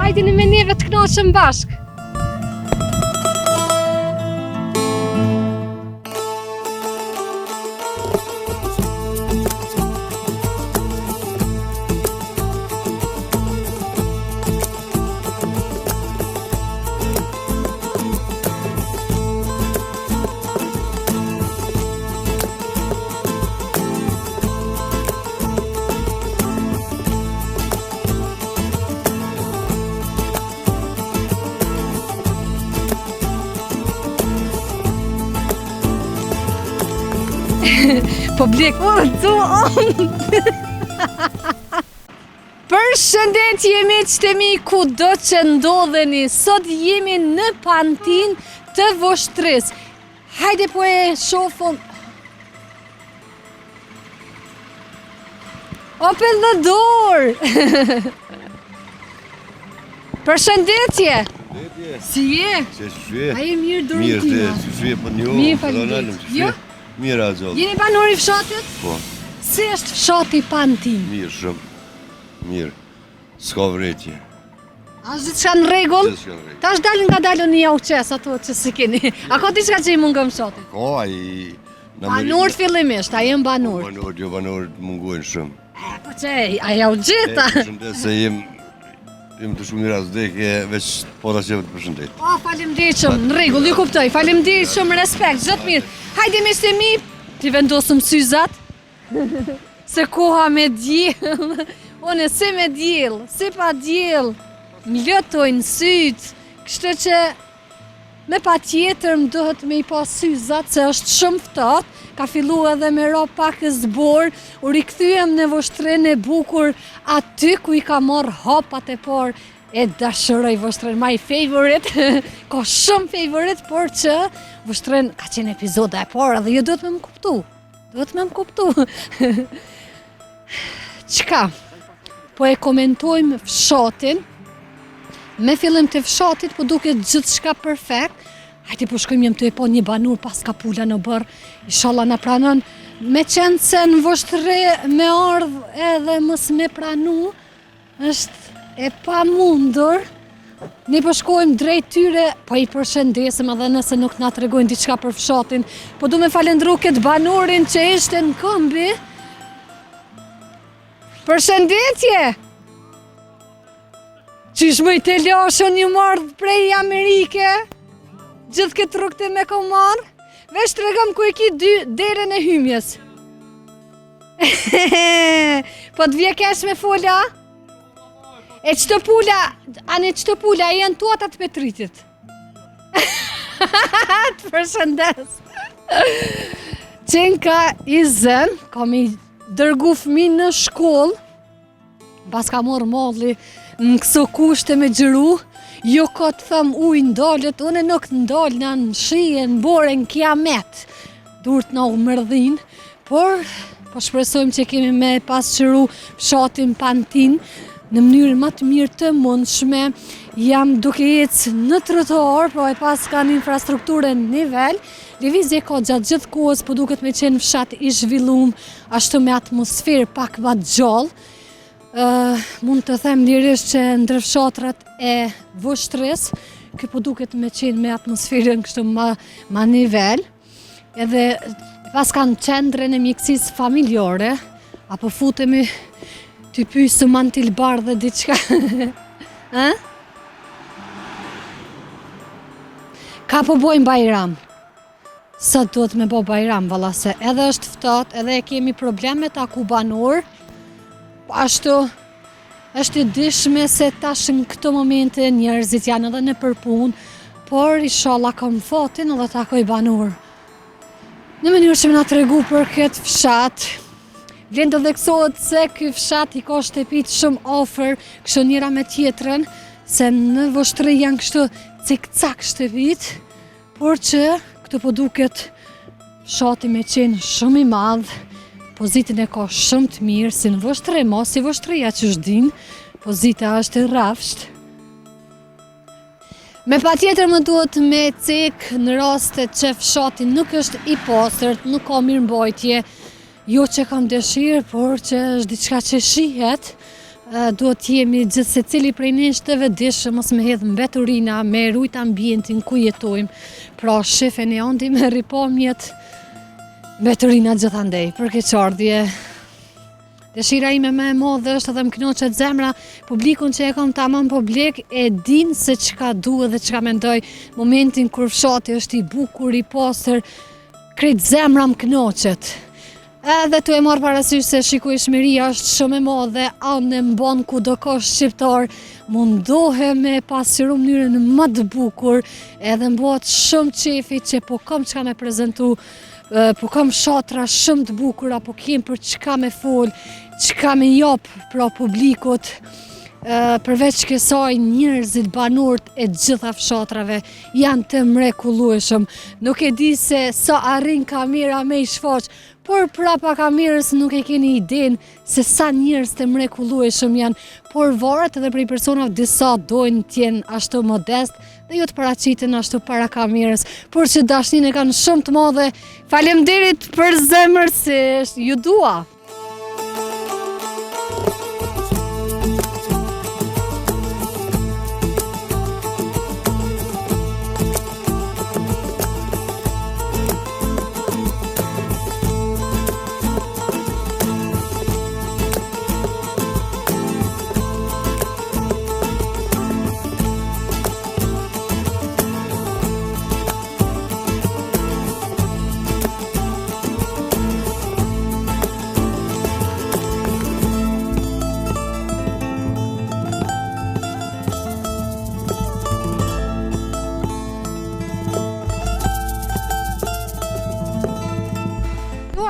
Hajdini me neve të knoqëm bashk. Po blek, Përshëndetje miqtë e mi, kudo që ndodheni, sot jemi në Pantin të Voshtrisë. Hajde po e shofëm. Open the door! Përshëndetje! Si je? A je mirë dorën tina? Mirë, faleminderit. Mirë a zotë. Jeni banor i fshatit? Po. Si është fshati Pantin? Mirë shumë. Mirë. S'ka vretje. A është diçka në rregull? Ta është dalën nga dalën një uqes ato që si keni. A ka diçka që i mungën fshatit? Ka ai... Banor fillimisht, a jem banor? Banor, jo banor mungojnë shumë. Po që, a ja u gjeta? Përshëndet se jem të shumë mira zdekje, veç po ta që të përshëndet. O, faleminderit shumë, në rregull, ju kuptoj, faleminderit shumë, respekt, gjithë mirë. Hajde miqtë e mi, t'i vendosëm syzat, se koha me diell, one si me diell, si pa diell, më lëtojnë syt, kështu që me pa tjetër më dohet me i pa syzat, se është shumë ftohtë, ka fillu edhe me ro pak zbor, u rikthyem në Voshtrinë e bukur, aty ku i ka marrë hapat e parë, e dashuroj Voshtrinë, my favorite, ka shumë favorite, por që Voshtrinë ka qenë epizoda e parë dhe ju duhet me më kuptu, Qka? Po e komentojmë fshatin, me fillim të fshatit, po duket gjithë shka perfekt. Hajde po shkojmë jem të e po një banur pas ka pula në bërë, inshallah na pranon. Me qenë se në Voshtri me ardhë edhe mës me pranu, është e pa mundur. Ne po shkojmë drejt tyre, po i përshëndesim edhe nëse nuk na tregojnë diçka për fshatin, po du me falendru këtë banurin që ishte në këmbi. Përshëndetje! Qish më i të lashon një mardhë prej Amerike? Gjithë këtë rukëti me kom marrë? Vesh të regëm ku e ki derën e hymjes. Po të vje kesh me fola? E qëtë pula, e janë tuatat Petritit. Të përshëndes. Qenë ka i zën, kam i dërgu fëmi në shkollë, pas ka morë molli në këso kushte me gjëru, jo ka të thëmë ujë ndalët, une nuk ndalë në shije, në bore, në kiamet, durët në u mërdhin, por po shpresojmë që kemi me pas qëru fshatin Pantin, në mënyrë më të mirë të mundshme, jam duke ecë në trotuar, po e pas ka një infrastrukturë në nivel, lëvizje ka gjatë gjithë kohës, po duket me qenë fshat i zhvillum, ashtu me atmosferë pak më gjallë. Mund të them lirisht që ndër fshatrat e Voshtrisë, kjo po duket me qenë me atmosferën kështu ma nivel, edhe pas kanë qendrën e mjekësisë familjare, apo futemi të pysë mantil bar dhe diçka. Ka po bojmë bajram. Sot duhet me bo bajram, valla se edhe është ftohtë, edhe e kemi problemet aku banor. Ashtu është i dishme se tash në këto momente njerëzit janë edhe në përpun, por inshallah kam fatin edhe takoj banor. Në mënyrë që më na tregu për këtë fshat, vlen të theksohet se ky fshat i ka shtëpit shumë afër, kështu njëra me tjetrën, se në Voshtri janë kështu cik-cak shtëpit, por që këtë po duket fshati me qenë shumë i madh, pozitin e ka shumë të mirë, si në Voshtri, mos si Voshtria që shdin, pozita është e rafsht. Me pa tjetër më duhet me cek në rastet që fshati nuk është i pastërt, nuk ka mirëmbajtje, jo që kam dëshirë, por që është diçka që shihet, duhet jemi gjithë se cili prej nesh të vetëdijshëm, mos me hedhë mbeturina, me rujt ambientin ku jetojmë, pra shefen e ondi me ripomjet, mbeturina gjithandej, për keqardhje. Dëshira ime më e madhe është edhe më kënaqet zemra, publikun që e kam tamam publik e din se çka duhet dhe çka mendoj. Momentin kur fshati është i bukur, i pastër, krejt zemra më kënaqet. Edhe tu e marrë parasysh se shikueshmëria është shumë e madhe, anë mbon kudo ka shqiptar, mundohem me pasqyru mënyrën më të bukur, edhe m'bëhet shumë qefi që po kam çka me prezantu. Po kam shatra shumë të bukura, po kem për çka me fol, çka me jap pra publikut, përveç kësaj njerëzit banorët e gjitha fshatrave janë të mrekullueshëm. Nuk e di se sa arrin kamera me i shfaq, por prapa kamerës nuk e keni idenë se sa njerëz të mrekullueshëm janë, por varet edhe prej personave, disa dojnë t'jenë ashtu modest dhe jo të paraqiten ashtu para kamerës, por që dashninë e kanë shumë të madhe. Faleminderit për zemërsisht, ju dua!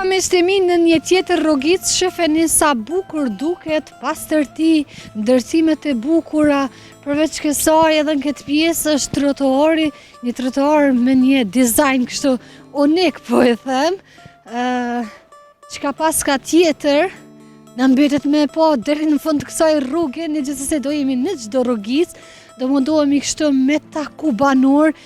Me shtemin në një tjetër rrogic, shefeni sa bukur duket, pastërti, ndërtimet e bukura, përveç kësaj edhe në këtë pjesë është trotuari, një trotuar me një dizajn kështu unik, po e them. Çka paska tjetër, na mbetet me pa deri në fund të kësaj rruge, ne gjithsesi do jemi në çdo rrogic, do mundohemi kështu me taku banor.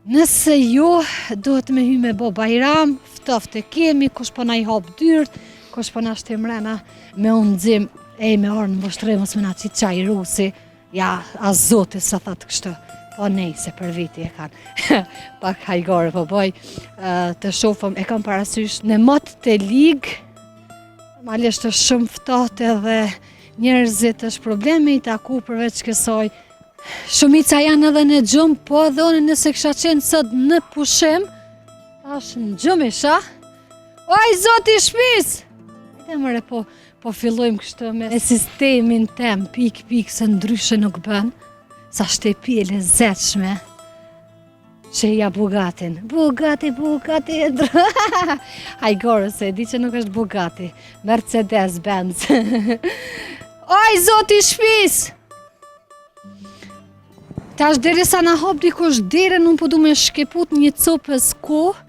Nëse jo, duhet me hy me bo bajram, ftoftë e kemi, kush po na i hap dyrt, kush po na shtim mrena me unëzim, me orë në vështrim, mos me na qit qaj rusi, ja, as zoti sa thatë kështë, po nej, se për viti e kanë, pak hajgore po boj, të shofëm, e kam parasysh në mot të ligë, malisht është shumë ftohtë edhe njerëzit është problemi i taku përveç kësaj. Shumica janë edhe në gjumë, po edhe unë nëse kësha qenë sot në pushim, tash në gjumë isha. Oj, zoti shpis! Edhe mëre, po fillojmë kështu me sistemin tem, pik, se ndryshe nuk bën, sa shtepi e lezetshme, që ja Bugatin. Bugatti, hajgore se, di që nuk është Bugatti, Mercedes-Benz. Oj, zoti shpis! Tash derisa na hap dikush derën, unë po du me shkeput një copës kohë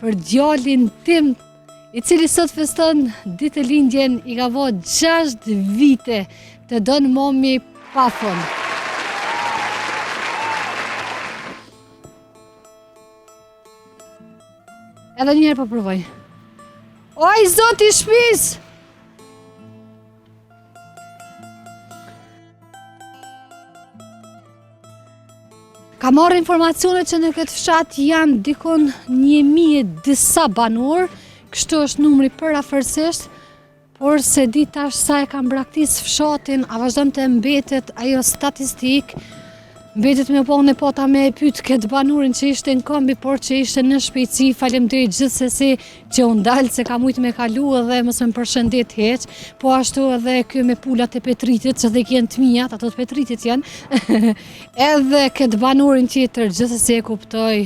për djalin tim, i cili sot feston ditë e lindjen, i ka vao 6 vite, të donë momi pa fund. Edhe njerë po provoj. Oj, zoti shpis! Ka marrë informacione që në këtë fshat janë dikon 1000 disa banor, kështu është numri përafërsisht, por se di tash sa e kam braktis fshatin, a vazhdon të mbetet ajo statistik, mbetet me po në pota me e pyt këtë banurin që ishte në kombi, por që ishte në shpejtësi, faleminderit gjithsesi që unë dalë se ka mujtë me kalu edhe mos me përshëndet heq, po ashtu edhe kjo me pulat e Petritit, që dhe kjenë të mijat, ato të Petritit janë, edhe këtë banurin tjetër gjithsesi e kuptoj,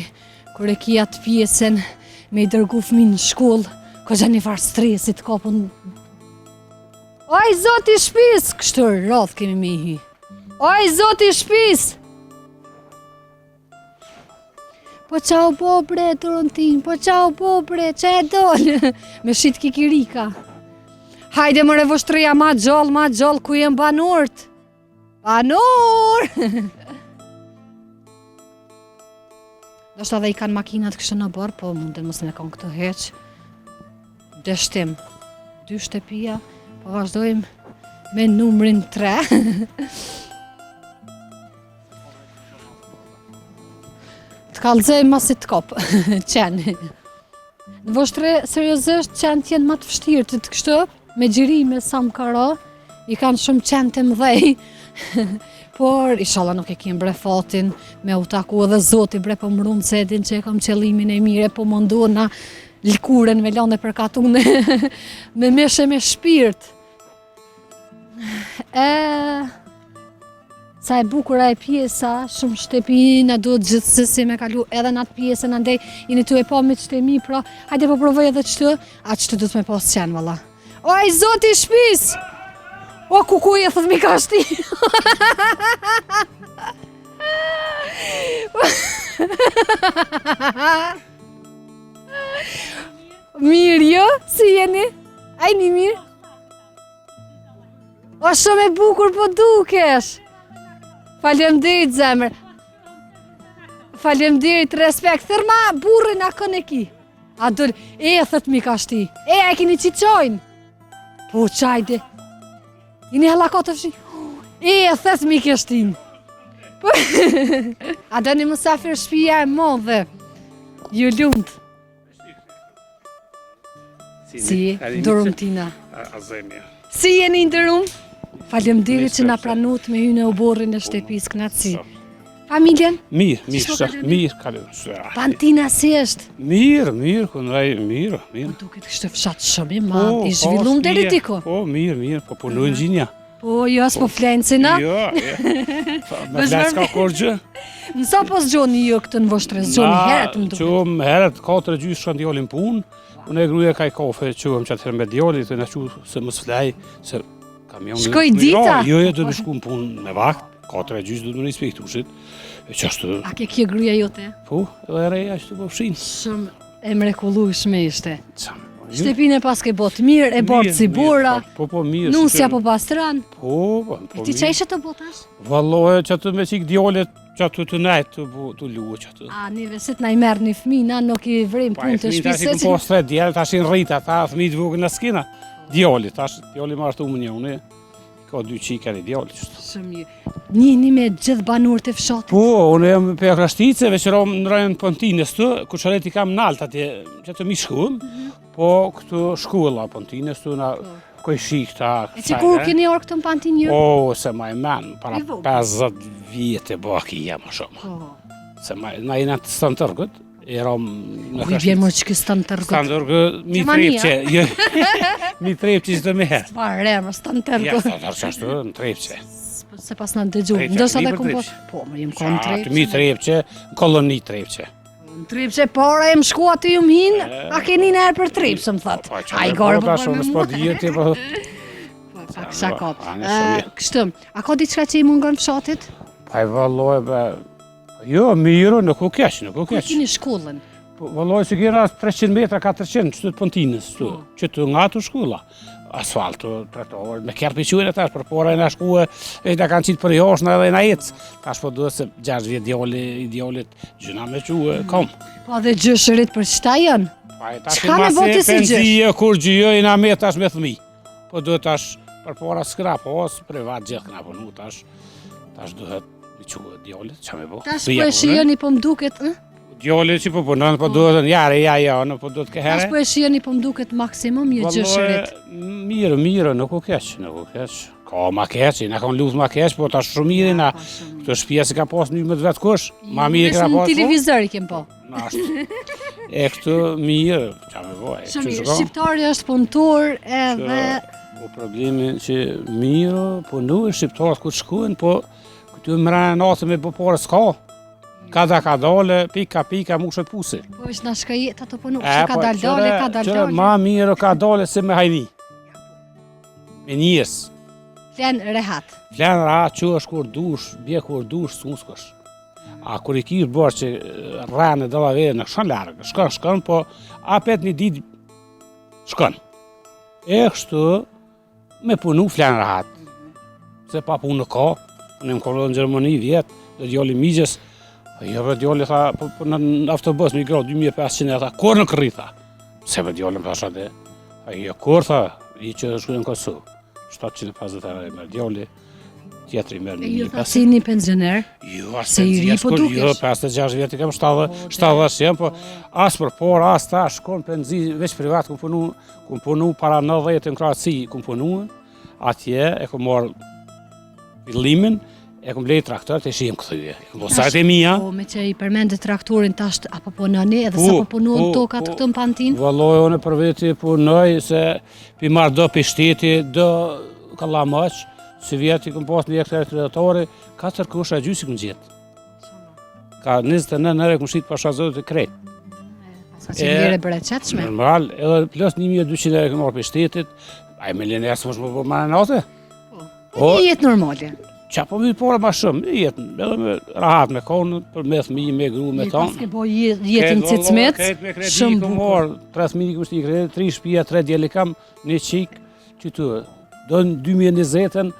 kur e kia të pjesën me i dërgu fëmin në shkollë, ko gja një farë stresit, kapun. Oj, zoti shpis! Kështu radh kemi me hi. Oj, zoti shpis! Po qau bo bre, turën tim, po qau bo bre, që e dollë? Me shit kikirika. Hajde më revoshtëria ma gjallë, ku jem banorët? Banor! Do shta dhe i kanë makinat kështë në bërë, po mundën mos me kanë këto heq. Dështim, 2 shtëpia, po vazhdojmë me numrin 3. Të kallëzoj masi të kop, qenë. Në Voshtre, seriozisht, qenë t'jenë më të vështirë të kështu, me gjirime sa më karo, i kanë shumë qenë të mdhej, por inshallah nuk e kim bre fatin me u taku edhe Zoti bre po mrunë se edin që e kam qëllimin e mire, po mundu na likuren me lane për katune, me meshe me shpirt. Sa e bukura e pjesa, shumë shtepi na duhet gjithsesi me kalu edhe në atë pjesën, andej jeni tu e pa me qëtemi, pra hajde po provoj edhe qëtë, atë qëtë duhet me pas qenë, valla. Oj, Zoti shpis! O, kukuj e thët mi ka shti! Mirë, jo? Si jeni? Ajni mirë? O, shumë e bukur po dukesh! Faleminderit zemër. Faleminderit, respekt. Thërma burrin a kën e ki. A dëll, thët mi ka shti. A keni qiqojnë? Po, qajde. Jini hella të fshi. Thët mi ke shtin. A dëni mësafir shpija e modhe. Ju lumt. Si, ndërum tina. Si jeni ndërum? Faleminderit që na pranut me hynë e oborrin e shtepis, knatësi. Familjen? Mirë, kalon. Pantina si është? Mirë, këndaj, mirë. Po duket kështë fshat shumë i madh, i zhvillum deri tiko. Po, mirë, po punojnë gjinja. Po, jo, s'po flencina? Jo, me flenë s'ka kur gjë. Nësa po s'gjoni jo këtë në Voshtre, s'gjoni heret më duket? Qëm heret, 4 gjysë shkën djallin punë, unë e gruja kaj kafe qëm që atëherë me djallit, të në që se më s'flej, se shkoj dita? Jo, do të shku në punë me vakt, 4 gjysë do të më respektushit. A ke kje gruja jote? Po, edhe reja që të po fshinë. Shumë e mrekullueshme ishte. Shtepin e pas ke botë mirë, e bortë si bora, mirë. Nusja po pastran. Po, ti që ishe të botash? Vallohe që të me qik djallet, që të nejtë të luë që të. A, një vesit na i merë një fmi, na nuk i vrim punë të shpisë. Pa, e fmi tash i po 3 djellet, tash i në rrita, ta fmi të vogën në skina. Djallit, tash djallit më ashtu më njëune, ka 2 qika e djallit. Shumë mirë. Njëni me gjithë banur të fshatit? Po, unë jam për krashticeve që rom në rajën Pontinës të, ku qëret i kam nalt atje, që të mi shkuëm, po këtu shkulla Pontinës të, koj shikta. E që kur keni orë këtë në Pontinë? O, se ma i men, para 50 vjetë e baki jam a shumë. Se na i në të stënë tërgët, e rom në krashticë. Vjen mërë që kësë stënë tërgët? Stënë tërgët, mi trepqe, mi trepqe që të me herë. Pa remë, stënë tërgët. Ja, stënë qashtu, në trepqe. Se pas në dëgjumë, ndërsa dhe këmë po... Po, më jem konë trepqe. Mi trepqe, koloni trepqe. Trepqe, para e më shku aty ju më hinë, a keni në erë për trepqe, më thëtë. A i garë për me mua. Pa, kësha kopë. Kështu, a ka diçka që i mungën fshatit? Pa i valloj, jo, mirë, nuk u keq. Kur kini shkollën? Valloj, që kena 300 metra, 400, që të Pontinës, që të nga të shkolla. Asfalto, tretor, me kjerë për qujnë tash, për pora e nga shkuë, e da kanë qitë për joshnë edhe nga ecë. Tash po duhet se 6 vjetë djallit gjëna me quë, kom. Po dhe gjëshërit për qëta janë? Qka me bote si gjësh? Kur gjëjë i nga me tash me thëmi. Po duhet tash për pora s'kra pos, privat gjithë nga punu tash. Tash duhet me quë djallit, qa me bo? Tash po e shijoni po mduket, Djallit që po punon, po duhet njare, ja, po duhet këhere. Tash po e shijoni po mduket maksimum një gjëshërit. Mirë, nuk u keq. Ka ma keq, na kanë lutë ma keq, po tash shumë mirë na. Këtë shtëpia si ka pas 11 vetë kush, ma mirë ka pas. Në televizor i kem po. E këtë mirë, qa me bo, shumë mirë, shqiptari është punëtor edhe... Po problemi që mirë, punu e shqiptarët ku të shkuen, po këtu më rënë natë me bëpore s'ka. Kada ka dole, pika, mu shët pusi. Po ishtë në shka jetë ato punu, që ka dal dole, ka dal dole. Ma mirë ka dole se me hajni. Me njës. Flenë rehat. Flenë rehat që është kur dush, bje kur dush, s'muskësh. A kur i kirë bërë që rranë e dëlla vere në shkën largë, shkën, po apet një ditë shkën. E kështu me punu flenë rehat. Se pa punë ka, unë më kolon në Gjermani vjetë, dhe djali migjes, jo për djali tha, në autobus mi gra 2500 e tha, kur në kërri tha? Se për djali më thasha dhe, jo kur tha, i që shkujnë në Kosovë. 750 euro e merr djali, tjetri merr E ju tha si një pensioner? Jo, as Se i ri po dukesh. Jo, 56 vjet i kam 70 jam, po as për por, as tash, shkon penzi veç privat kum punu para 90 në Kroaci, kum punu, atje e kom marr fillimin, e kom blej traktor të shihim këthyje. Po sajt e mia. Po me që i përmendë traktorin tash apo punoni edhe sa po punon tokat këtu në Pantin? Valloj, unë për veti punoj se pi marr do pi shteti, do kallamaq, si vjeti këm pas një hektar tretore, 4 kusha gjysë këm gjetë. Ka 29 ere këm shqitë pasha zotë të krejt. Sa që lire bereqetshme. Normal, edhe plus 1200 ere këm marr pi shtetit, a i me linesë më shmë po ma në natë? Po një jetë normale. Qa po mi pora ma shumë, jetën, edhe me rahat me konë, për me thmi, me gru, me Pas tonë. ke bo jetën cicmet, shumë bukur. bukur. 3.000 kushti i kredi, 3 shtëpia, 3 djeli kam, një qik, që tu. Do në 2020-ën,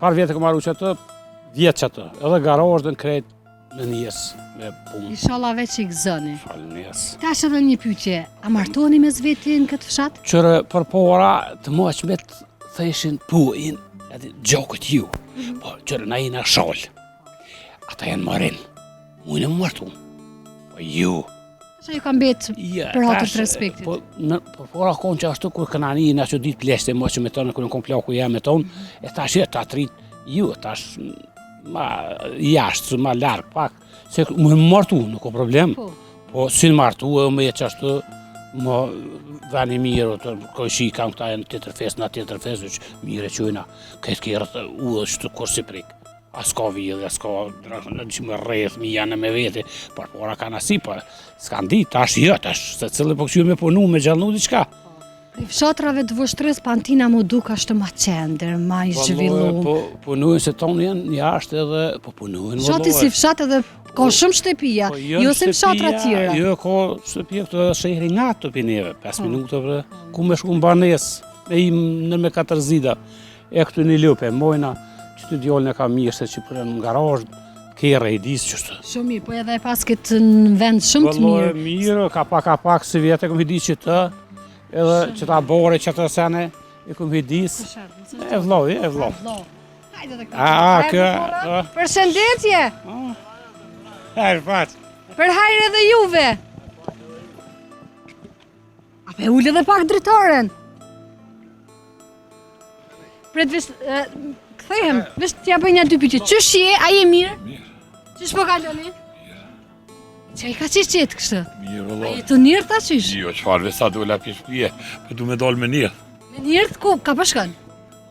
par vjetë e kom arru që atë, vjetë që atë, edhe garozh dhe në krejt në njesë, me punë. Inshallah veç i gëzoni. Falë njesë. Tash edhe një pyetje, a martoni me vetin këtë fshat? Qërë për pora të moqmet theshin puin, edhe gjokët ju, po qërë na jena shalë, ata janë marin, mujnë më martu, po ju. Tash ju kam betë për hatër të respektit. Po pora konë që ashtu kur këna një na që ditë pleshte moqë me tonë, kërë në kom plaku jam me tonë, e tash e ta trit ju, tash ma jashtë, ma largë pak, se më martu, nuk o problem. Po si në martu e më jetë që ashtu, më vani mirë, të kojshi kam këta e në tjetër fes, na tjetër fes, që mire qojna, këtë kjerët u dhe që të kur si prik. As ka vjedhe, as ka që më rreth, mi janë me vete, por pora ka nasi, por s'kan di, tash jo, tash, se cilë po këshju me punu, me gjallnu diqka. Pri fshatrave të vështres Pantina mu duk ashtë ma qender, ma i zhvillu. Po punujnë se tonë janë jashtë edhe, po punujnë. Fshati si fshat edhe ka shumë shtëpia, jo se fshatra tjera. Jo, ka shtëpia këtu edhe shehri nga të pineve, 5 minuta bre, ku me shku në banes, me i në me 4 zida, e këtu një lupe, mojna, që të djollën e ka mirë, se që për në garazh, kere i disë qështë. Shumë mirë, po edhe pas këtë në vend shumë të mirë. Mirë, ka pak si vjetë e kom hidi që të, edhe që ta bore që të sene, e kom hidis, e vloj. Hajde dhe këta. Përshëndetje! Për hajre dhe juve! Ape ullë dhe pak dritoren! Pret vesh, këthehem, vesh t'ja bëj një dy pyetje. Qysh je, a je mirë? Mirë. Qysh po kaloni? Që i ka qështë qëtë kështë? Mirë, A vëllai. je të njërë ta qysh? Jo, çfarë sa dola pi shtëpie, po du me dal me një. Me njërë ku, ka përshkën?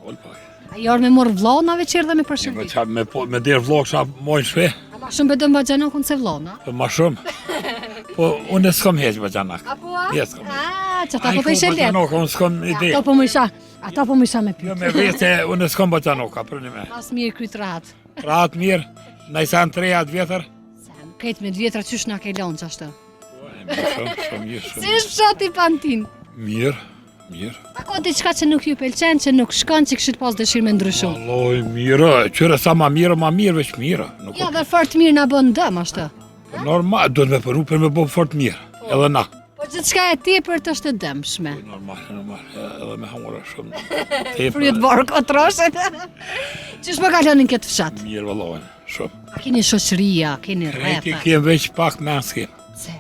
Ol pak. A i orë me morë vlona veqerë dhe me Po përshëndetje? ça me der vllog sa mojnë shpe, A ma shumë bedëm bajanokun se vlona? po ma shumë. Po unë s'kam heq bajanak. Apo a? Ja, s'kam. A, që ta po të ishe letë? Bajanok, unë s'kam ide. Ata po më isha me Jo pytë. me vete, unë s'kam bajanok, për një me. Pas mirë kryt rahat. Rahat mirë, najsan 3 atë vjetër. Këtë me vjetra qysh na ke lonë që ashtë? Shumë mirë, Si shumë. është fshati Pantin? Mirë, mirë. A ka diçka që nuk ju pëlqen, që nuk shkon, që këshit pas dëshirë me ndryshu? Vallai, mirë, qyre sa ma mirë, veç mirë. Nuk Ja dhe fort mirë na bën dëm ashtë. normal, do të me përru për me bo fort mirë. Edhe na. Po gjithçka e tepër të është e dëmshme. Normal, edhe me hamura shumë. Fryt barë kotroshet. Qysh po kalonin këtë fshat? Mirë vallai, shumë. A keni shoqëria, keni Krejti rretha? kem veç pak mens kem. Se,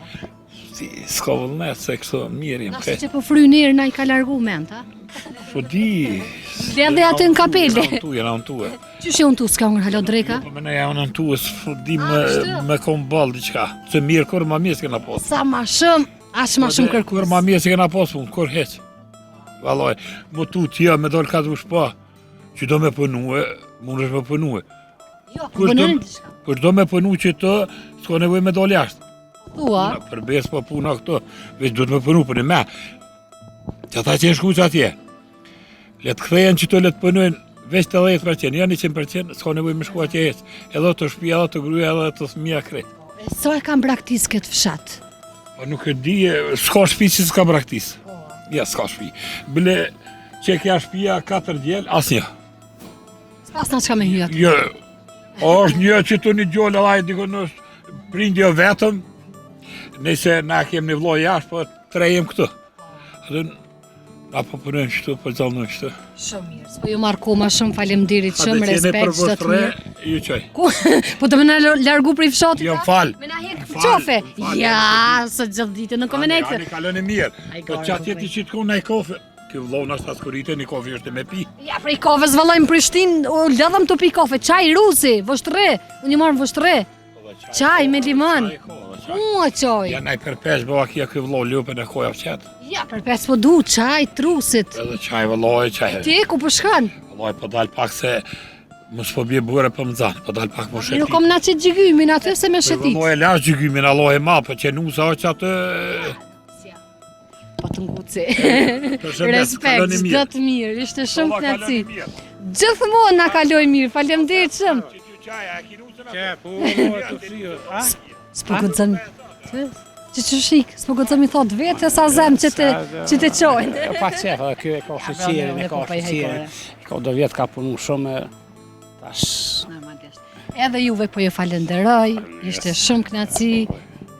Si, s'ka vullnet se kështu mirë jem nashtë krejt. që po frynerë na i ka largu ment, ha? Po di. Dhe edhe aty në kapele. Jena unë tuë. Qysh e unë tu s'ka unë halo dreka? Po me ne janë unë tuë, s'di ashtu? me kom ball diçka. Se mirë kur ma mirë s'kena pas. Sa ma shumë, as ma shumë Kur kërkus. ma mirë s'kena pas unë, kur heq. Vallai, mu tu t'ja me dal ka dush pa. Që do me punue, mund është me punue. Jo, po Kur do, bënën diçka. kur do me punu që të, s'ka nevoj me dal jashtë. Thua, Përbes pa puna këto, veç du të me punu për një me. Që ata që e shku që atje, le të kthejen që të le të punojnë veç të 10%, janë 100%, s'ka nevoj me shku atje ecë. Edhe të shtëpia, edhe të gruaja, edhe të fëmija krejt. sa e kam braktis këtë fshat? Po nuk e di, s'ka shtëpi që s'ka braktis. Ja, s'ka shtëpi. Bile që kja shtëpia 4 djel, asnjë. S'pas na çka me hyjat. Jo, është një që të një gjollë, edhe dikon është prindjo vetëm, nëse na kem një vlloj jashtë, po 3 jem këtu. Edhe Apo punojnë kështu, po zallojnë kështu. Shumë mirë. Po ju marr koma, shumë faleminderit, shumë respekt, çdo të mirë. Ju çoj. Po të më na largu prej fshatit? Jo, fal. Me na hek qofe. Ja, së gjithë ditën në komenekte. Ani kalon e mirë. Po çat jeti që të kon ai kafe. Ky vëllai na sa skurite një kafe është me pi. Ja, prej kafes vëllai në Prishtinë, u lëdhëm të pi kafe, çaj rusi, voshtre. Unë marr voshtre. Çaj me limon. Çaj. Ja nai për pesë bëva kia ky vëllai lupën e koja fshat. Ja, për pesë po du çaj trusit. Edhe çaj vëllai, çaj. Ti ku po shkon? Vëllai po dal pak se mos po bie burë po më zan, po dal pak po sheti. Ju kom na çet gjygymin aty se me shetit. Vëllai lash gjygymin Allah e ma, po që nusa hoç atë. Po të nguci. Respekt, çdo të mirë, ishte shumë kënaqësi. Gjithmonë na kaloi mirë, faleminderit shumë. S'po guxon. Që shik, s'po guxon mi thot vetë sa zem që të çojnë. Pa qef, kjo e ka shqeqerin, e ka shqeqerin. Ka do vjetë ka punu shumë, tash... Edhe juve po ju falenderoj, ishte shumë kënaqësi.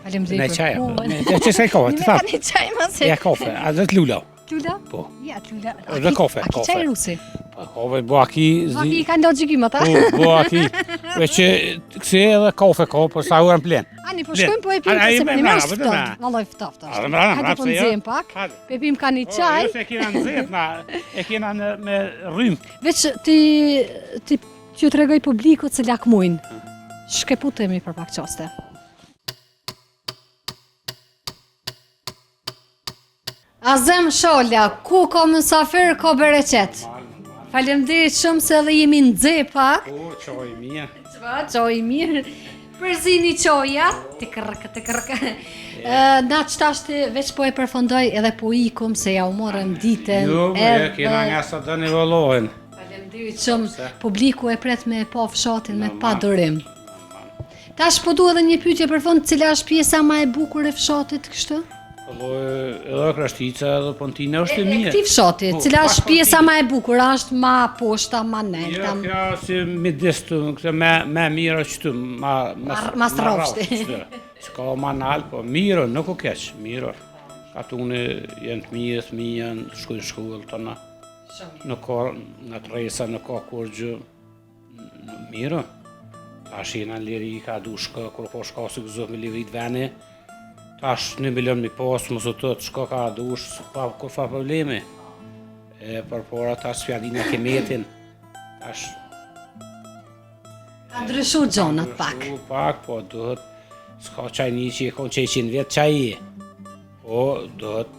Faleminderit për çaj. kohën. Që s'e kafe, të thap. Ne çaj më se. Ja kafe, a dhe të lula. Lula? Po. Ja, lula. Dhe kafe, kafe. Çaj rusi. Kafe, bo aki... Aki kanë do gjykim ata? Po, aki. Veç që kësi edhe kafe ka, po sa uran plen. Ani, po shkojmë po e pim, se më mërë ftoft. Valloj ftoft është. Hajde po nxjem pak. Pe pim ka një çaj. Jo, se kena nxet na, e kena me rrym. Veç ti ju tregoj publikut se lakmojnë. Shkeputemi për pak qaste. Azem Sholja, ku ka mësafir, ka bereqet. Faleminderit shumë se edhe jemi në dzepa. Po, qoj mirë. Qoj mirë. Përzini qoja. Të kërk. Na qëtashti veç po e përfundoj edhe po ikum se ja u morëm ditën. Jo, kena nga sa të nivellohen. Faleminderit shumë. Publiku e pret me pa fshatin me pa dorim. Tash po du edhe një pyetje për fund, cila është pjesa ma e bukur e fshatit kështu? Edhe krashtica edhe pontina është e mirë. Këti fshati, cila është pjesa ma e bukur, është ma poshta, ma nelta? Jo, kjo si midis të, këtë me mirë qëtu, ma strofshti. S'ka ma nalë, po mirë, nuk u keq, mirë. Katune jenë të mirë, janë shkojnë shkollë tëna. Nuk ka në të rejsa, nuk ka kur gjë, mirë. Tash jena në liri, ka du shka, kur ka shka se gëzot me livrit vene. Tash 1 milion mi pas, mos o tëtë, shka ka dush, kur fa probleme. Për pora tash fjallina kemetin, tash... Ka ndryshu gjonat pak. Pak, po duhet, s'ka qaj një që i konë që i 100 vjetë qaj i. Po, duhet...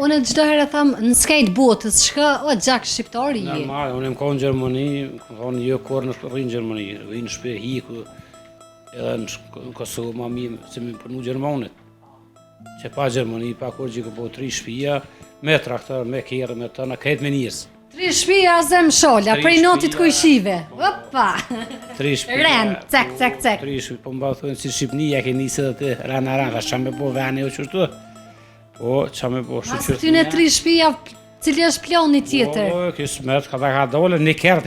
Une gjdo herë e thamë, në skejt botës, shka, o gjak shqiptari i. Normal, une më konë në Gjermani, më konë jo kur në rrinë Gjermani, rrinë shpe hiku, edhe në Kosovë ma mirë se me përnu Gjermanit. Që pa Gjermani, pa kur që po 3 shpia, me traktor, me kjerë, me tëna, këtë me njës. 3 shpia Azem Sholja, prej notit kujshive. Opa! 3 shpia. Ren, cek. 3 shpia, po mba thujnë si Shqipnia, ke njësë dhe të rana, qa me po vene o qështu. Po, qa me po Mas ty në 3 shpia, cili është plani tjetër? Po, kësë mërë, ka dole, një kërët,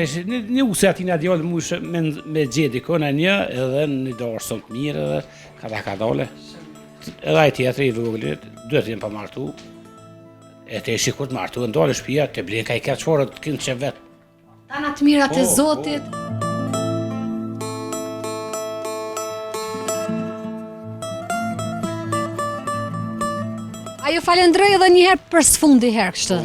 një use ati në djallë mushë me gjedi kone një, edhe një dorë sëmë të mirë, edhe ka dole. Edhe ajë tjetër i voglit, duhet jenë pa martu, e të ishi kur të martu, në dole shpia, të blinë ka i kërë qëforët të kënë që vetë. Tana të mirat e Zotit. A ju falendroj edhe njëherë për sfundi herë kështë.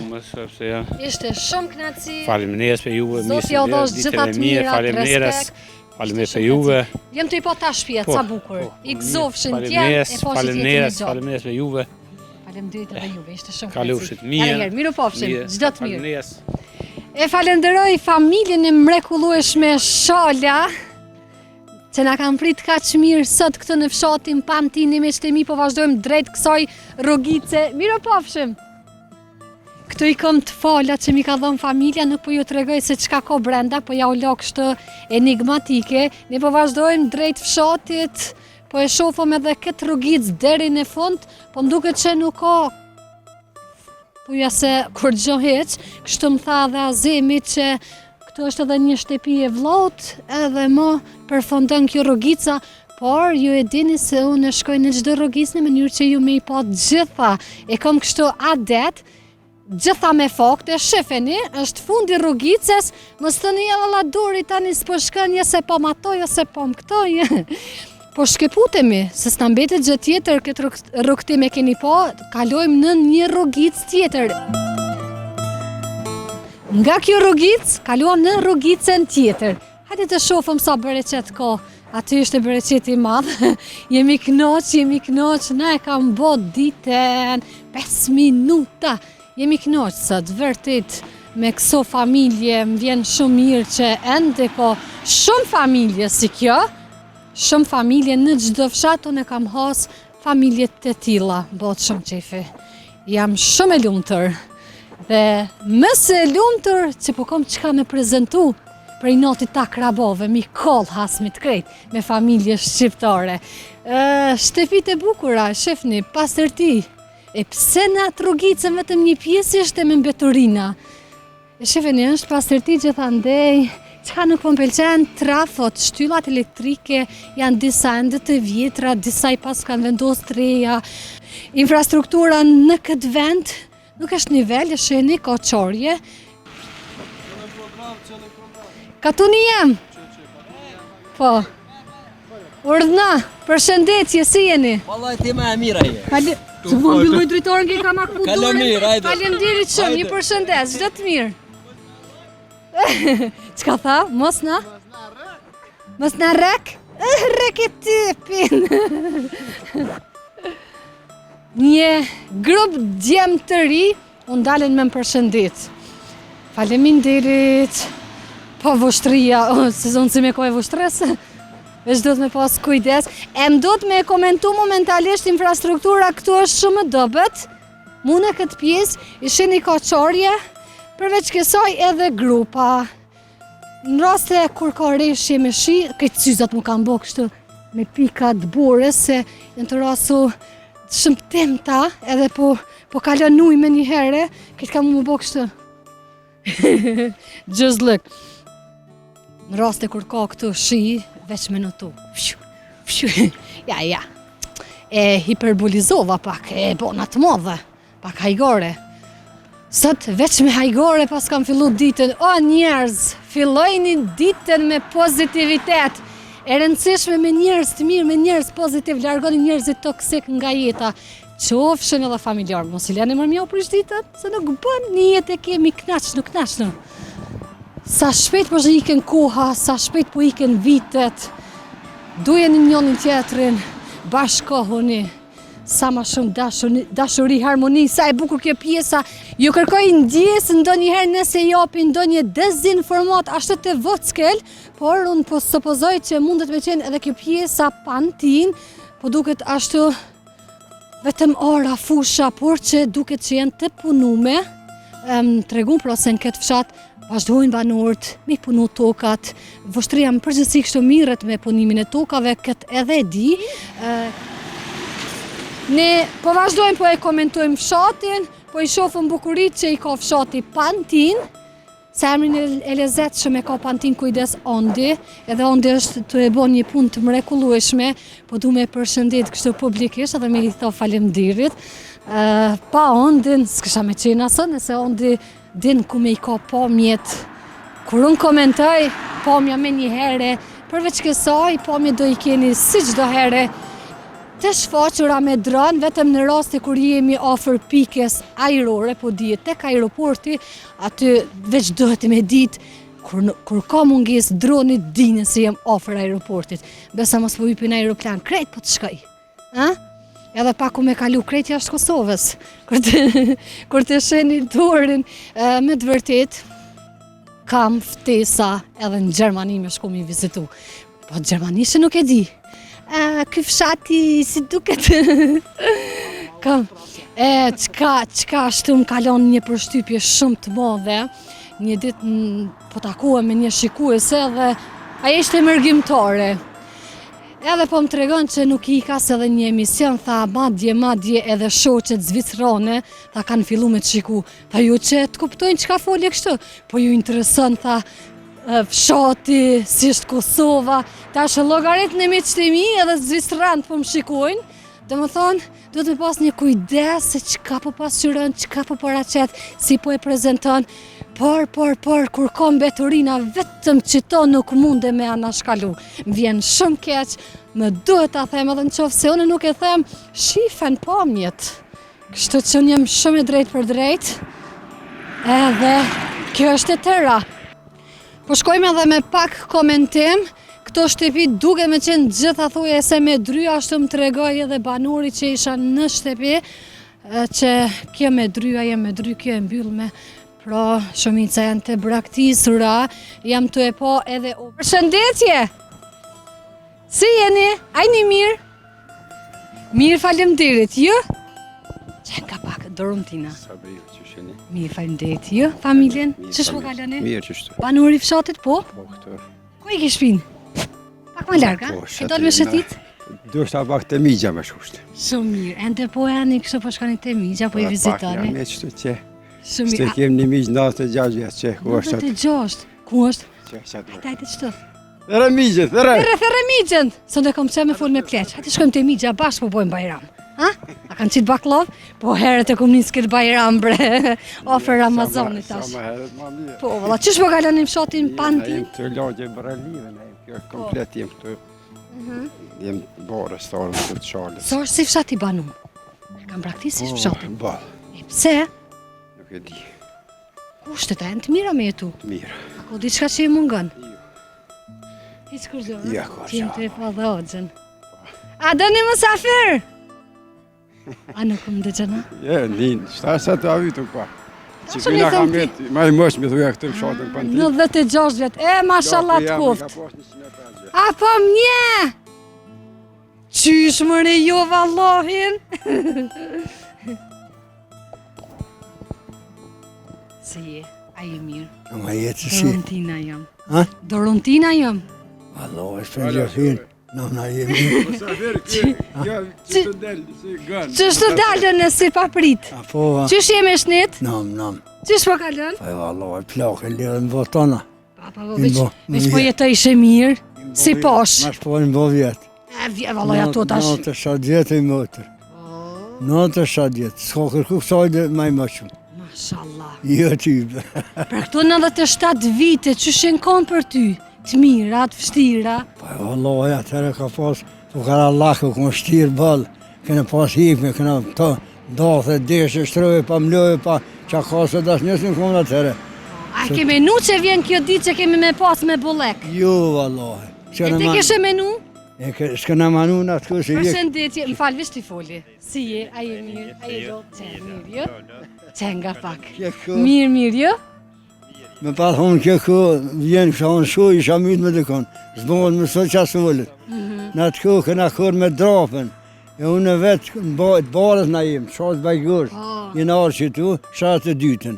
Ishte shumë kënaqësi. Faleminderit për juve, Zoti ju dhosh gjitha të mirat, respekt. Faleminderit për juve. Jem të i po ta shpia, ca bukur. I gëzofshin tjerë, e po që tjetër një gjotë. Faleminderit për juve. Faleminderit edhe juve, ishte shumë Kalofshit mirë. mirë. Miru pofshim, çdo të mirë. Faleminderit. E falenderoj familjen e mrekullueshme Sholja, që na kanë prit kaq mirë sot këtë në fshatin Pantini me shtemi, po vazhdojmë drejt kësaj rrogice. Miru pofshim. Këtu i kam të fala që mi ka dhënë familja, nuk po ju tregoj se çka ka brenda, po ja u lë kështu enigmatike. Ne po vazhdojmë drejt fshatit, po e shohim edhe këtë rrugicë deri në fund, po më duket që nuk ka puja se kur gjë heq, kështu më tha dhe Azemi që këtu është edhe një shtëpi e vllaut, edhe më përfundon kjo rrogica, por ju e dini se unë shkoj në çdo rrogicë në mënyrë që ju me i pa gjitha. E kam kështu adet, gjitha me fakte, shifeni, është fundi rrugicës, mos thoni alla dori tani s'po shkon se po matoj ose po m'ktoj. Po shkeputemi, se s'na mbetet gjë tjetër, këtë rrugtim e keni pa, kalojmë në një rrugicë tjetër. Nga kjo rrugicë, kaluam në rrugicën tjetër. Hajde të shohim sa bereqet ka. Aty është bereqeti i madh. Jemi knoq, na e kam bot ditën 5 minuta. Jemi knoq sot, vërtet, me këso familje, më vjen shumë mirë që ende ka shumë familje si kjo. Shumë familje në çdo fshat, unë kam has familje të tilla, bot shumë qefi. Jam shumë e lumtur. Dhe më së lumtur që po kam çka me prezentu prej natit ta krabove, mi koll hasmit krejt, me familje shqiptare. Shtëpit e bukura, shefni, pastërti. E pse në atë rrugicën vetëm një pjesë ishte me mbeturina? E shefni, është pastërti gjithandej, çka nuk po m'pëlqen, trafot, shtyllat elektrike janë disa ende të vjetra, disa i pas kanë vendos të reja. Infrastruktura në këtë vend nuk është nivel, e sheni ka qorje. Katuni jem? Po. Urdhna, përshëndetje, si jeni? Vallaj ti më e mira je. Të më mbylloj drejtorën ke kam akpu dorën. Kalamir, hajde. Faleminderit shumë, një përshëndes, çdo të mirë. Çka tha? Mos na rek? Rek e tipin. Një grup djem të ri, unë dalen me më përshëndet. Faleminderit. Po vushtria, se zonë si me ko e vushtresë. Veç do të me pas kujdes. E më do të me komentu momentalisht infrastruktura këtu është shumë dobet. Mu në këtë pjesë ishin i ka qorje, përveç kësaj edhe grupa. Në raste kur ka reshje me shi, këtë syzat mu kanë bo kështu me pikat bore, se në të rasu shëmptim ta, edhe po kalon uj me një here, këtë ka mu bo kështu. Just look. Në raste kur ka këtu shi, veç me notu. Ja. E hiperbolizova pak, e bona të modhe, pak hajgore. Sot veç me hajgore pas kam fillu ditën. O njerëz, fillojni ditën me pozitivitet. E rëndësishme me njerëz të mirë, me njerëz pozitiv, largoni njerëzit toksik nga jeta. Qofshin edhe familjar, mos i lani mërmja u prish ditën, se nuk bën një jetë e kemi knaqnë. Sa shpejt po iken koha, sa shpejt po iken vitet, dujeni njënin tjetrin, bashkohuni, sa ma shumë dashuri, harmoni, sa e bukur kjo pjesa. Ju kërkoj ndjesë ndonjëherë nëse japi ndonjë dezinformat ashtu të vockel, por unë po supozoj që mundet me qenë edhe kjo pjesa pantin, po duket ashtu vetëm ora, fusha, por që duket që jenë të punume, tregun prosen këtë fshat, vazhdojnë banorët, me punu tokat, vështria më përgjithësi kështu mirët me punimin e tokave, këtë edhe di. Ne po vazhdojmë, po e komentojmë fshatin, po i shofëm bukurit që i ka fshati Pantin, se emrin e lezetshëm e ka Pantin kujdes Ondi, edhe Ondi është të e bon një punë të mrekullueshme, po du me përshëndet kështu publikisht, edhe me i tha faleminderit. Pa Ondin, s'kisha me qenë asë, nëse Ondi din ku me i ka pomjet. Kur unë komentoj, pomja me një here, përveç kësaj, pomje do i keni si çdo here, të shfaqura me dron, vetëm në raste kur jemi afër pikës ajrore, po dihet tek aeroporti, aty veç duhet me ditë, kur ka munges dronit, dini se jem afër aeroportit. Besa mos po hypi në aeroplan, krejt po të shkoj. Edhe pak ku me kalu krejt jashtë Kosovës, kur të sheni torin, me të vërtet, kam ftesa edhe në Gjermani me shku mi vizitu. Po Gjermanishe nuk e di. Ky fshati si duket. Kam, qka ashtu më kalon një përshtypje shumë të madhe, një ditë po takua me një shikuese dhe ajo ishte mërgjimtare. Edhe po më tregon që nuk i ka se dhe një emision, tha madje edhe shoqet zvicrane, tha kanë fillu me të shiku, tha ju që të kuptojnë që ka folje kështu, po ju interesën, tha fshati, si është Kosova, ta është logarit në miqtë e mi edhe zvicrant po më shikojnë, Dhe më thonë, duhet me pas një kujdes se qka po pasqyron, qka po paraqet, si po e prezenton, por, kur ka mbeturina vetëm që to nuk munde me anashkalu. Më vjen shumë keq, më duhet ta them edhe në qoftë se unë nuk e them, shifen pamjet. Kështu që unë jam shumë e drejt për drejt, edhe kjo është e tëra. Po shkojmë edhe me pak komentim, këto shtëpi duke me qenë gjitha thuje se me dry, ashtu më tregoj edhe banori që isha në shtëpi, që kjo me dry, kjo e mbyll me, pra shumica janë të braktisura, jam të e po edhe o. Përshëndetje! Si jeni? Ajni mirë? Mirë faleminderit, ju? Qenë ka pak, dorëm tina. Mirë faleminderit, ju? Familjen? Qësh po kaloni? Mirë qështu. Banori fshatit, po? Po këto. Ku i ke shpinë? Pak më larg, a? E dol me shëtit? Do shta pak të migja me shkushtë. Shumë mirë, ende po e ani kështu po shkoni te migja, po i vizitoni. Pak me qështu që. Shumë Shte mirë. kem një migjë 96 vjetë që. Ku është atë? 96. Ku është? Që atë. Tajte qëtë? Thërë migjë, thërë! Thërë migjën! Së ndë kom që me full me pleq. Hajde shkojmë te migja, bashkë po bojmë bajram. Ha? A kanë qitë baklov? Po herët e kom njësë këtë bajram bre. Ofer Ramazanit tash. Sa më herët ma mirë. Po, valla, qësh po kalonim fshatin Panti? Jem të lagje Bralive, kjo komplet jem këtu. Jem bare starën të të shalës. Sa është si fshati Banum? E kam praktisish fshatin. Bal, E pse? nuk e di. Kushtet e në të mira me jetu? Mirë. A ko diçka që i mungën? Hiç kur gjë. Ja, kur Tim gjë. të e pa dhe ogjën. A dëni mësafir? A nuk më dëgjëna? Je, ndinë, shta sa të avitu pa. Që Tash unë i kina them kam jetë, ma i mësh me thuja këtë fshatën Panti. 96 vjet. E, mashallah të kuft. A po mje! Qysh mëre jo vallohin? Se je, a je mirë. Ma jetë si. Dorontina jam. Ha? Dorontina jam. Allah, është për gjëfin. Na jemi. Që të delë, si gënë. Qysh të dalën e si paprit? A po, Qysh je me shnit? nam. Qysh po kalën? Pa Allah, plakë, lirë në botona. Pa, veç po jetoj ishe mirë, si posh. Mas po në bo vjetë. E, valloj ato tash. 97 vjetë i mëtër. 97 vjetë. S'ka kërku kësajde ma i më shumë. Mashallah. Jo type. Pra këto 97 vite, që shenë konë për ty? Të mira, të vështira. Pa Allah, atëre ka pas, po kara lakë, kënë shtirë balë. Këne pas hikme, këne të dathë, deshe, shtrojë, pa mlojë, pa qakasë, dash njësë në konë atëre. A ke menu që vjen kjo ditë që kemi me pas me bollek? Jo, Allah. E ti keshe menu? S'këna manu në atë kësë vjekë. Përshëndetje, më falë, vish t'i foli. Si je, a je mirë, a je do, qenë mirë, jo? Qenë nga pak. Mirë, jo? Me pa thonë kjo kë vjen kësha shu, isha mytë me dikon. Zbohet me sot qasë ullit. Në atë kë këna kërë me drapen. E unë e vetë të barës na jem, shatë bajgërës. Jena arë që tu, shatë të dytën.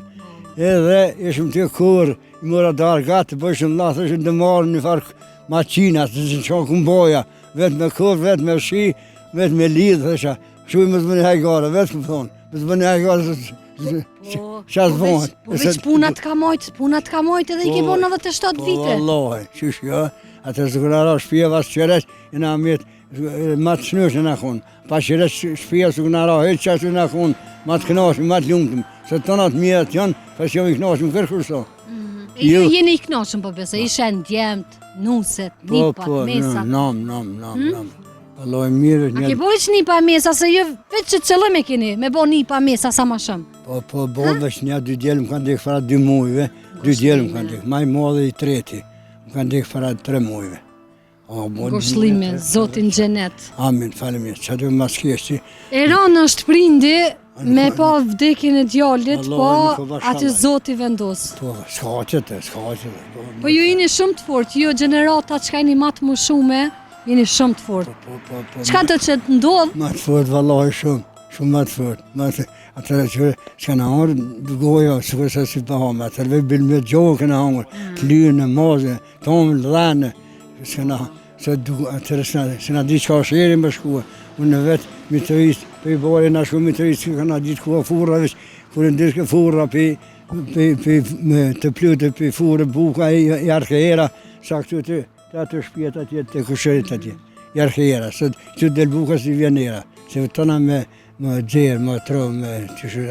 Edhe ishëm të kërë, i mora darë gatë, bëshëm lathë, ishëm të marë një farë maqina, të që në këmë boja. Vetë me kërë, vetë me shi, vetë me lidhë, thësha. Shu i më të bëni hajgare, vetë këmë thonë. Më të bëni hajgare, qasë bohet. Po veç punat ka mojt edhe i ke bon 97 vite. Po Allah, qysh jo, atë zgurara shpia vas qereq, e na mjetë matë shnësh e na konë. Pa qereq shpia zgurara, heq qashtu na konë, matë knashmi, matë lungtëm. Se tonat mjetë janë, pas jo i knashmi kërkurso. E ju jeni i knashëm po bese, ishe në djemët, nuset, nipat, mesat. Nam. Allah e mirë. A ke bojq nipa mesa, se ju veç që qëllëm e keni, me bo nipa mesa sa ma shumë. Po veç një, 2 djelë më kanë dekë fara 2 mujve, 2 djelë më kanë dekë, maj modhe i treti, më kanë dekë fara 3 mujve. Goshlime, Zotin Gjenet. Amin, falemir, që du mas keshti. Eran është prindi me pa vdekin e djallit, Allah, po aty Zoti vendos. Po, s'kaqete. Po ju jeni shumë të fort, ju generata që ka jeni matë më shume, jeni shumë të fort. Po. Qka të që të ndodhë? Ma të fort, vallahi shumë ma të fort. Atërë që s'kana hangër, goja, së kërësa si të hamë, atërve bil me gjohë këna hangër, të lynë, mazë, tomë, dhane, atërë s'na di që ka shëri me shkua. Unë në vetë mitërisë, për i bore në shumë mitërisë, këna ditë kua furra, kërë ndishke furra, të plutë, për furë, buka, i arkehera, sa këtu të atë shpjet atje, të këshërit atje, i arkehera, që del buka si vjenera. Se tona me gjerë, me tro, me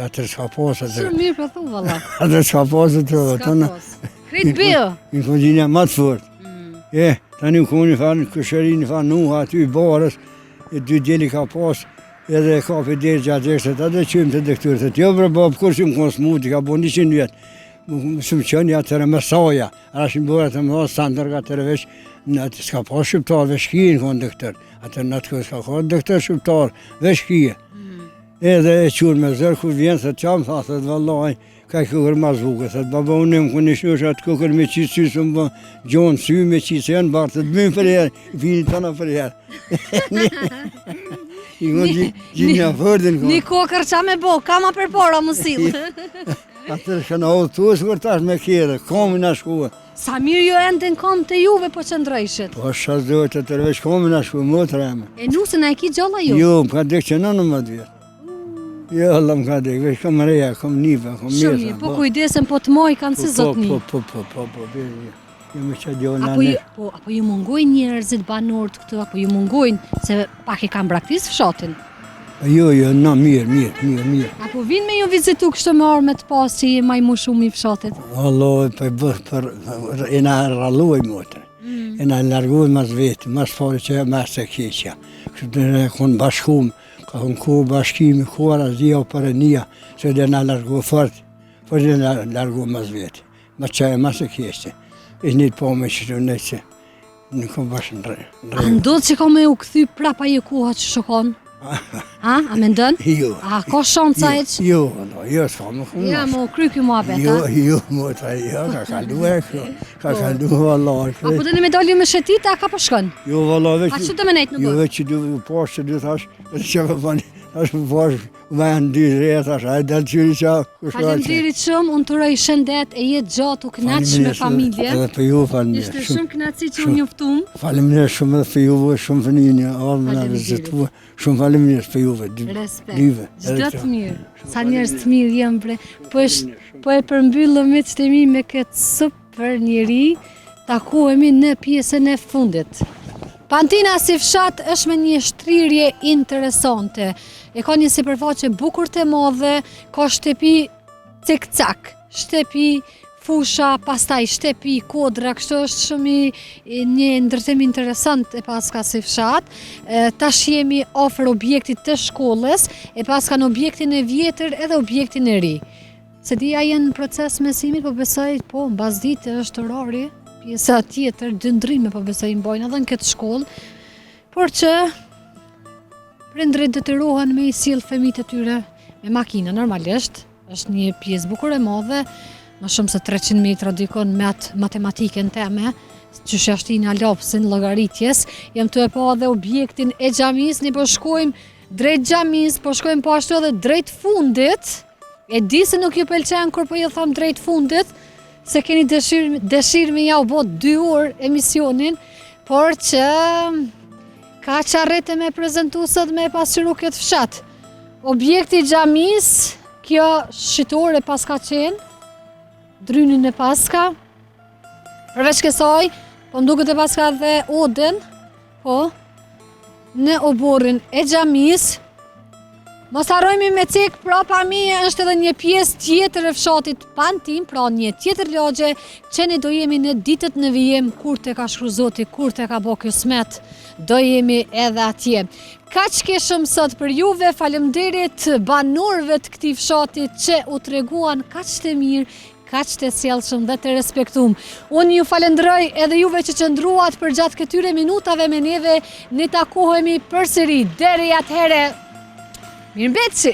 atër s'ka posë. Shumë mirë për thu, valla. Atër s'ka posë tro, tona. Kretë bëjë. Në kongjinja më të fort. Tani u koni fanë këshërin, fanë nuha aty i barës, e dy djeli ka pasë, edhe ka për dirë gjatë gjeshtet, edhe qymë të dekturët. Jo bre babë, kur shumë konë smuti, ka bo 100 vjetë. Shumë qënë atërë Mësaja, arashin bërë të më standar ka tërë veç, s'ka pas shqiptar, veç kije në konë dektur. Atër në të kërë s'ka konë dektur shqiptar, veç kije. Edhe e qurë me zërë, kur vjenë, thët qamë, thët vallaj, ka i këkër ma zvuke, thët baba unë më kënë ishë atë këkër me qitë sy, së më gjonë sy me qitë, se janë barë, thët bëjmë për herë, i fini tëna për herë. I kënë gjinja fërdin kënë. Një kokër qa me bo, ka ma për pora më silë. Atër shënë autos, kur tash me kjere, komin a shkuë. Sa mirë jo endin kom të juve po qëndrejshit. Po shas dojtë të tërveç komin a shkuë, më të reme. E nusën a e ki gjalla ju? Jo, më ka dek që 19 vjetë. Jo, Allah më ka dek, veç kom reja, kom nipa, kom mjesa. Shumë, po kujdesen po të moj kanë si zotni. Po, jo me që gjohë në Apo ju mungojnë njerëzit banorët këtu, apo ju mungojnë, se pak e kam braktis fshatin. Jo, na mirë. Apo vinë me ju vizitu kështë me arme të pas që je maj mu shumë i fshatit? Allah, për e na ralloj motre. E na largoj mas vetë, mas pari që e mas të keqja. Kështë të ne konë bashkum, ka konë ko bashkimi, ko arazia o përënia, që dhe na largoj fort, për dhe na largoj mas vetë. Mas që e mas të keqja. E një të po me që të ne që në kom bashkë në rejë. A ndodhë që ka me u këthy prapa je kuha që shokon? A me ndën? Jo. A ka shanca e që? Jo, s'ka më këmë. Ja, më kry kjo mua beta. Jo, motra, ka kalu e kjo. Ka kalu, valla. Apo të në me dalju me shetit, a ka po shkon? Jo, valla, veç... A që të me nejtë në Jo, bërë? veç që du poshtë që du thash, që më pani, tash më poshtë, me janë dy rejë, tash, a e delë qyri qa, Faleminderit shumë, unë të rëj shëndet e jetë gjatë u knaqë me familje. Edhe për ju, faleminderit. Ishte shumë knaqësi që unë njoftum. Faleminderit shumë edhe për juve, shumë për një orë me në vizitua. Shumë faleminderit për juve, dyve. Çdo të mirë. Sa njerëz të mirë jem bre. Po e përmbyllëm me të mi me këtë super njeri, takohemi në pjesën e fundit. Pantina si fshat është me një shtrirje interesante. E ka një sipërfaqe bukur të madhe, ka shtëpi cek-cak, shtëpi fusha, pastaj shtëpi kodra, kështu është shumë një ndërtim interesant e paska si fshat. Tash jemi afër objektit të shkollës, e paska në objektin e vjetër edhe objektin e ri. Se dia jenë në proces mesimit, po besoj, po, mbas dite është orari, pjesa tjetër, dëndrime po besoj në bojnë edhe në këtë shkollë, por që prindrit detyrohen me i sjell fëmijët e tyre me makina normalisht, është një pjesë bukur e madhe, më shumë se 300 metra dikon me atë matematikën teme, që shashtina lapsin llogaritjes, jam të e pa edhe objektin e xhamis, ne po shkojmë drejt xhamis, po shkojmë po ashtu edhe drejt fundit. E di se nuk ju pëlqen kur po ju them drejt fundit, se keni dëshirë me ja u bë 2 orë emisionin, por që ka qarrete me prezentuesat me pasqyru këtë fshat. Objekti i xhamis, kjo shitore pas ka qenë, drynin e paska, përveç kësaj, po mduket e paska dhe oden, po, në oborrin e xhamis. Mos harrojmë me cek, prapa mi është edhe një pjesë tjetër e fshatit Pantin, pra një tjetër lagje që ne do jemi në ditët në vijim, kur të ka shkru Zoti, kur të ka bo kësmet, do jemi edhe atje. Kaq keshëm sot për juve, faleminderit banorëve të këtij fshati që u treguan kaq të mirë, kaq të sjellshëm dhe të respektuar. Unë ju falenderoj edhe juve që qëndruat për gjatë këtyre minutave me neve, ne takohemi përsëri deri atëherë. Mirëmbëjtje.